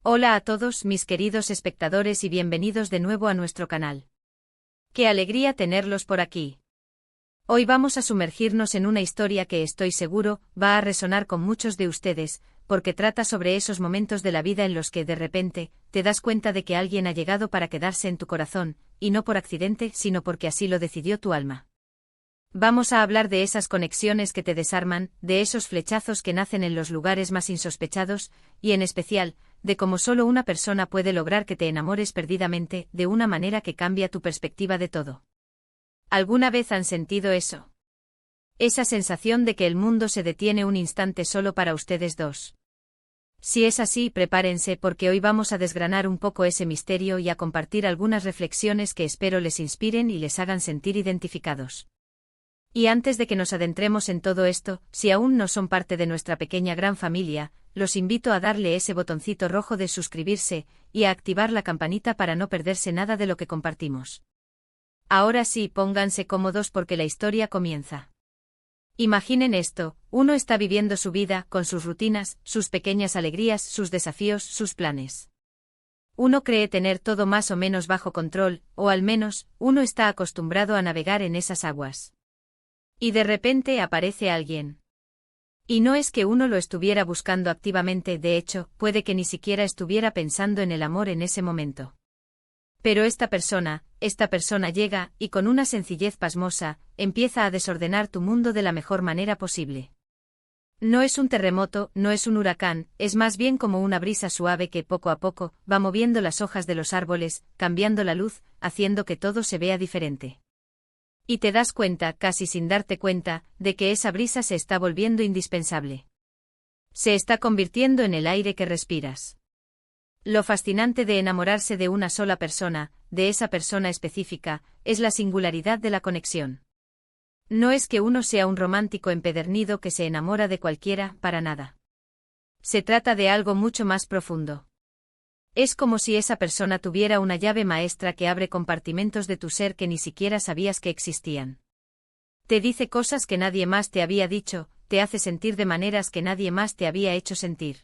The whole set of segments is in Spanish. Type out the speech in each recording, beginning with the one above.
Hola a todos mis queridos espectadores y bienvenidos de nuevo a nuestro canal. ¡Qué alegría tenerlos por aquí! Hoy vamos a sumergirnos en una historia que estoy seguro va a resonar con muchos de ustedes, porque trata sobre esos momentos de la vida en los que de repente te das cuenta de que alguien ha llegado para quedarse en tu corazón, y no por accidente sino porque así lo decidió tu alma. Vamos a hablar de esas conexiones que te desarman, de esos flechazos que nacen en los lugares más insospechados, y en especial, de cómo solo una persona puede lograr que te enamores perdidamente, de una manera que cambia tu perspectiva de todo. ¿Alguna vez han sentido eso? Esa sensación de que el mundo se detiene un instante solo para ustedes dos. Si es así, prepárense porque hoy vamos a desgranar un poco ese misterio y a compartir algunas reflexiones que espero les inspiren y les hagan sentir identificados. Y antes de que nos adentremos en todo esto, si aún no son parte de nuestra pequeña gran familia, los invito a darle ese botoncito rojo de suscribirse y a activar la campanita para no perderse nada de lo que compartimos. Ahora sí, pónganse cómodos porque la historia comienza. Imaginen esto, uno está viviendo su vida, con sus rutinas, sus pequeñas alegrías, sus desafíos, sus planes. Uno cree tener todo más o menos bajo control, o al menos, uno está acostumbrado a navegar en esas aguas. Y de repente aparece alguien. Y no es que uno lo estuviera buscando activamente, de hecho, puede que ni siquiera estuviera pensando en el amor en ese momento. Pero esta persona llega, y con una sencillez pasmosa, empieza a desordenar tu mundo de la mejor manera posible. No es un terremoto, no es un huracán, es más bien como una brisa suave que poco a poco va moviendo las hojas de los árboles, cambiando la luz, haciendo que todo se vea diferente. Y te das cuenta, casi sin darte cuenta, de que esa brisa se está volviendo indispensable. Se está convirtiendo en el aire que respiras. Lo fascinante de enamorarse de una sola persona, de esa persona específica, es la singularidad de la conexión. No es que uno sea un romántico empedernido que se enamora de cualquiera, para nada. Se trata de algo mucho más profundo. Es como si esa persona tuviera una llave maestra que abre compartimentos de tu ser que ni siquiera sabías que existían. Te dice cosas que nadie más te había dicho, te hace sentir de maneras que nadie más te había hecho sentir.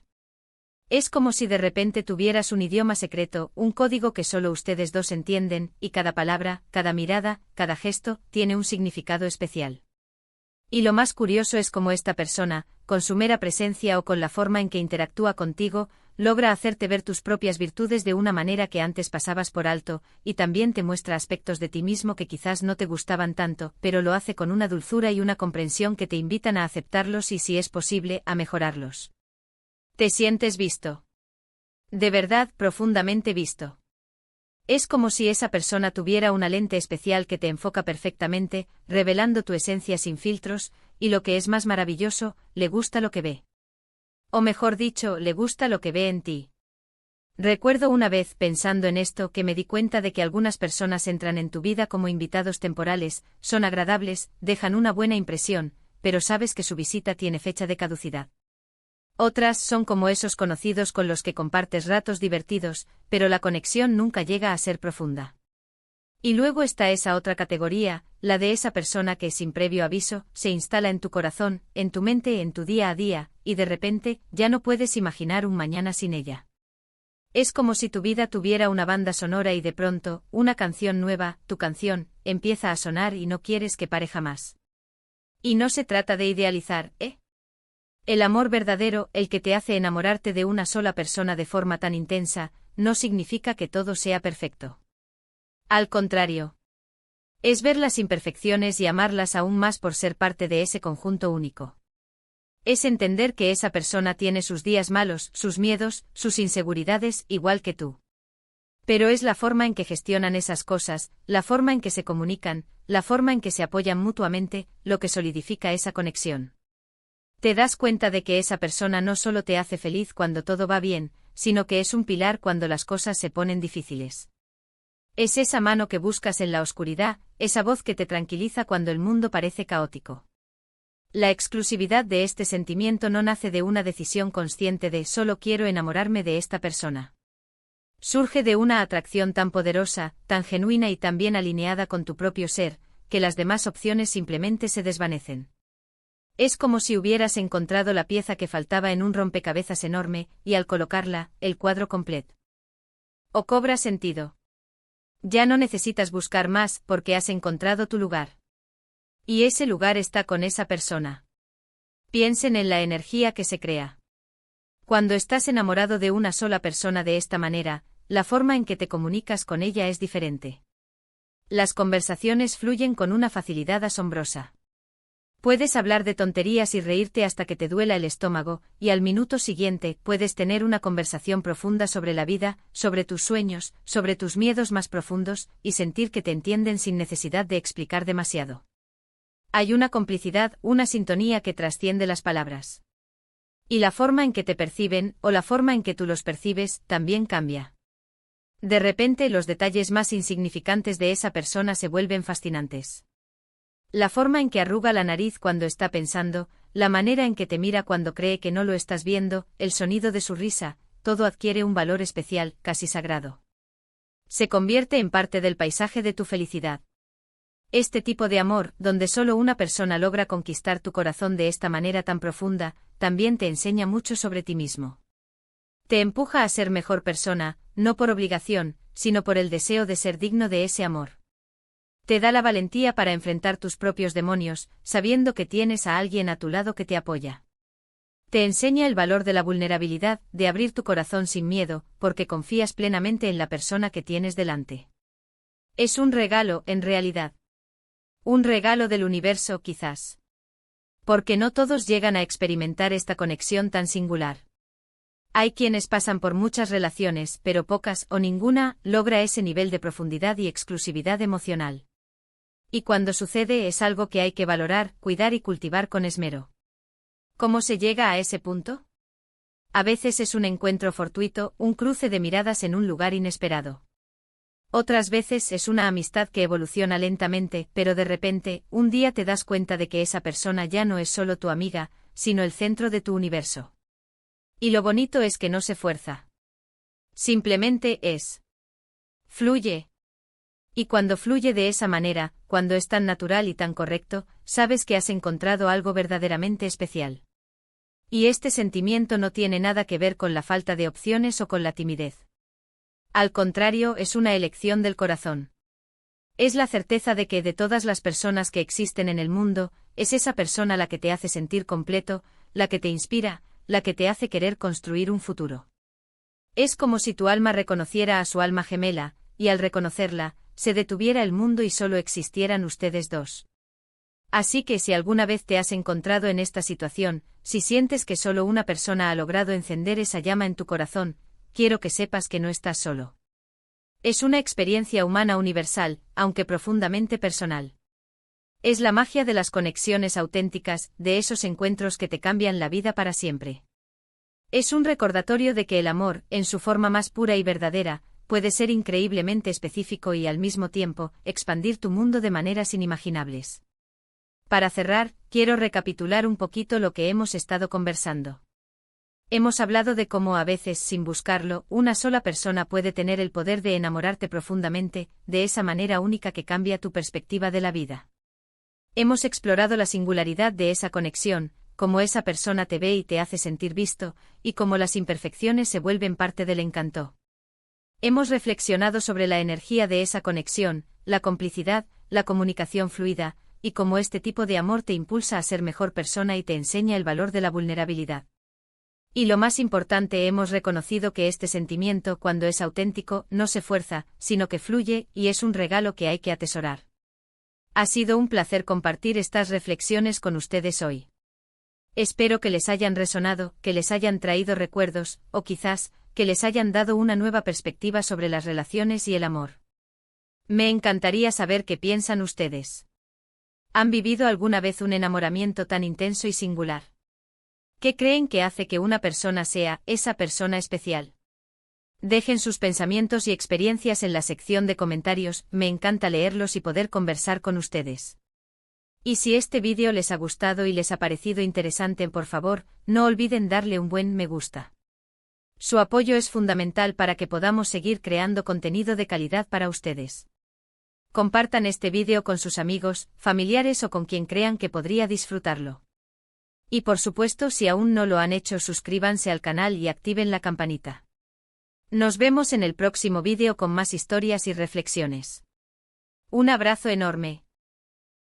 Es como si de repente tuvieras un idioma secreto, un código que solo ustedes dos entienden, y cada palabra, cada mirada, cada gesto, tiene un significado especial. Y lo más curioso es cómo esta persona, con su mera presencia o con la forma en que interactúa contigo, logra hacerte ver tus propias virtudes de una manera que antes pasabas por alto, y también te muestra aspectos de ti mismo que quizás no te gustaban tanto, pero lo hace con una dulzura y una comprensión que te invitan a aceptarlos y, si es posible, a mejorarlos. ¿Te sientes visto? De verdad, profundamente visto. Es como si esa persona tuviera una lente especial que te enfoca perfectamente, revelando tu esencia sin filtros, y lo que es más maravilloso, le gusta lo que ve. O mejor dicho, le gusta lo que ve en ti. Recuerdo una vez, pensando en esto, que me di cuenta de que algunas personas entran en tu vida como invitados temporales, son agradables, dejan una buena impresión, pero sabes que su visita tiene fecha de caducidad. Otras son como esos conocidos con los que compartes ratos divertidos, pero la conexión nunca llega a ser profunda. Y luego está esa otra categoría, la de esa persona que, sin previo aviso, se instala en tu corazón, en tu mente, en tu día a día, y de repente, ya no puedes imaginar un mañana sin ella. Es como si tu vida tuviera una banda sonora y de pronto, una canción nueva, tu canción, empieza a sonar y no quieres que pare jamás. Y no se trata de idealizar, ¿eh? El amor verdadero, el que te hace enamorarte de una sola persona de forma tan intensa, no significa que todo sea perfecto. Al contrario. Es ver las imperfecciones y amarlas aún más por ser parte de ese conjunto único. Es entender que esa persona tiene sus días malos, sus miedos, sus inseguridades, igual que tú. Pero es la forma en que gestionan esas cosas, la forma en que se comunican, la forma en que se apoyan mutuamente, lo que solidifica esa conexión. Te das cuenta de que esa persona no solo te hace feliz cuando todo va bien, sino que es un pilar cuando las cosas se ponen difíciles. Es esa mano que buscas en la oscuridad, esa voz que te tranquiliza cuando el mundo parece caótico. La exclusividad de este sentimiento no nace de una decisión consciente de solo quiero enamorarme de esta persona. Surge de una atracción tan poderosa, tan genuina y tan bien alineada con tu propio ser, que las demás opciones simplemente se desvanecen. Es como si hubieras encontrado la pieza que faltaba en un rompecabezas enorme, y al colocarla, el cuadro completo. O cobra sentido. Ya no necesitas buscar más porque has encontrado tu lugar. Y ese lugar está con esa persona. Piensen en la energía que se crea. Cuando estás enamorado de una sola persona de esta manera, la forma en que te comunicas con ella es diferente. Las conversaciones fluyen con una facilidad asombrosa. Puedes hablar de tonterías y reírte hasta que te duela el estómago, y al minuto siguiente puedes tener una conversación profunda sobre la vida, sobre tus sueños, sobre tus miedos más profundos, y sentir que te entienden sin necesidad de explicar demasiado. Hay una complicidad, una sintonía que trasciende las palabras. Y la forma en que te perciben, o la forma en que tú los percibes, también cambia. De repente los detalles más insignificantes de esa persona se vuelven fascinantes. La forma en que arruga la nariz cuando está pensando, la manera en que te mira cuando cree que no lo estás viendo, el sonido de su risa, todo adquiere un valor especial, casi sagrado. Se convierte en parte del paisaje de tu felicidad. Este tipo de amor, donde solo una persona logra conquistar tu corazón de esta manera tan profunda, también te enseña mucho sobre ti mismo. Te empuja a ser mejor persona, no por obligación, sino por el deseo de ser digno de ese amor. Te da la valentía para enfrentar tus propios demonios, sabiendo que tienes a alguien a tu lado que te apoya. Te enseña el valor de la vulnerabilidad, de abrir tu corazón sin miedo, porque confías plenamente en la persona que tienes delante. Es un regalo, en realidad. Un regalo del universo, quizás. Porque no todos llegan a experimentar esta conexión tan singular. Hay quienes pasan por muchas relaciones, pero pocas o ninguna logra ese nivel de profundidad y exclusividad emocional. Y cuando sucede es algo que hay que valorar, cuidar y cultivar con esmero. ¿Cómo se llega a ese punto? A veces es un encuentro fortuito, un cruce de miradas en un lugar inesperado. Otras veces es una amistad que evoluciona lentamente, pero de repente, un día te das cuenta de que esa persona ya no es solo tu amiga, sino el centro de tu universo. Y lo bonito es que no se fuerza. Simplemente es. Fluye. Y cuando fluye de esa manera, cuando es tan natural y tan correcto, sabes que has encontrado algo verdaderamente especial. Y este sentimiento no tiene nada que ver con la falta de opciones o con la timidez. Al contrario, es una elección del corazón. Es la certeza de que de todas las personas que existen en el mundo, es esa persona la que te hace sentir completo, la que te inspira, la que te hace querer construir un futuro. Es como si tu alma reconociera a su alma gemela, y al reconocerla, se detuviera el mundo y solo existieran ustedes dos. Así que si alguna vez te has encontrado en esta situación, si sientes que solo una persona ha logrado encender esa llama en tu corazón, quiero que sepas que no estás solo. Es una experiencia humana universal, aunque profundamente personal. Es la magia de las conexiones auténticas, de esos encuentros que te cambian la vida para siempre. Es un recordatorio de que el amor, en su forma más pura y verdadera, puede ser increíblemente específico y al mismo tiempo, expandir tu mundo de maneras inimaginables. Para cerrar, quiero recapitular un poquito lo que hemos estado conversando. Hemos hablado de cómo a veces, sin buscarlo, una sola persona puede tener el poder de enamorarte profundamente, de esa manera única que cambia tu perspectiva de la vida. Hemos explorado la singularidad de esa conexión, cómo esa persona te ve y te hace sentir visto, y cómo las imperfecciones se vuelven parte del encanto. Hemos reflexionado sobre la energía de esa conexión, la complicidad, la comunicación fluida, y cómo este tipo de amor te impulsa a ser mejor persona y te enseña el valor de la vulnerabilidad. Y lo más importante, hemos reconocido que este sentimiento, cuando es auténtico, no se fuerza, sino que fluye, y es un regalo que hay que atesorar. Ha sido un placer compartir estas reflexiones con ustedes hoy. Espero que les hayan resonado, que les hayan traído recuerdos, o quizás, que les hayan dado una nueva perspectiva sobre las relaciones y el amor. Me encantaría saber qué piensan ustedes. ¿Han vivido alguna vez un enamoramiento tan intenso y singular? ¿Qué creen que hace que una persona sea esa persona especial? Dejen sus pensamientos y experiencias en la sección de comentarios, me encanta leerlos y poder conversar con ustedes. Y si este vídeo les ha gustado y les ha parecido interesante, por favor, no olviden darle un buen me gusta. Su apoyo es fundamental para que podamos seguir creando contenido de calidad para ustedes. Compartan este vídeo con sus amigos, familiares o con quien crean que podría disfrutarlo. Y por supuesto, si aún no lo han hecho, suscríbanse al canal y activen la campanita. Nos vemos en el próximo vídeo con más historias y reflexiones. Un abrazo enorme.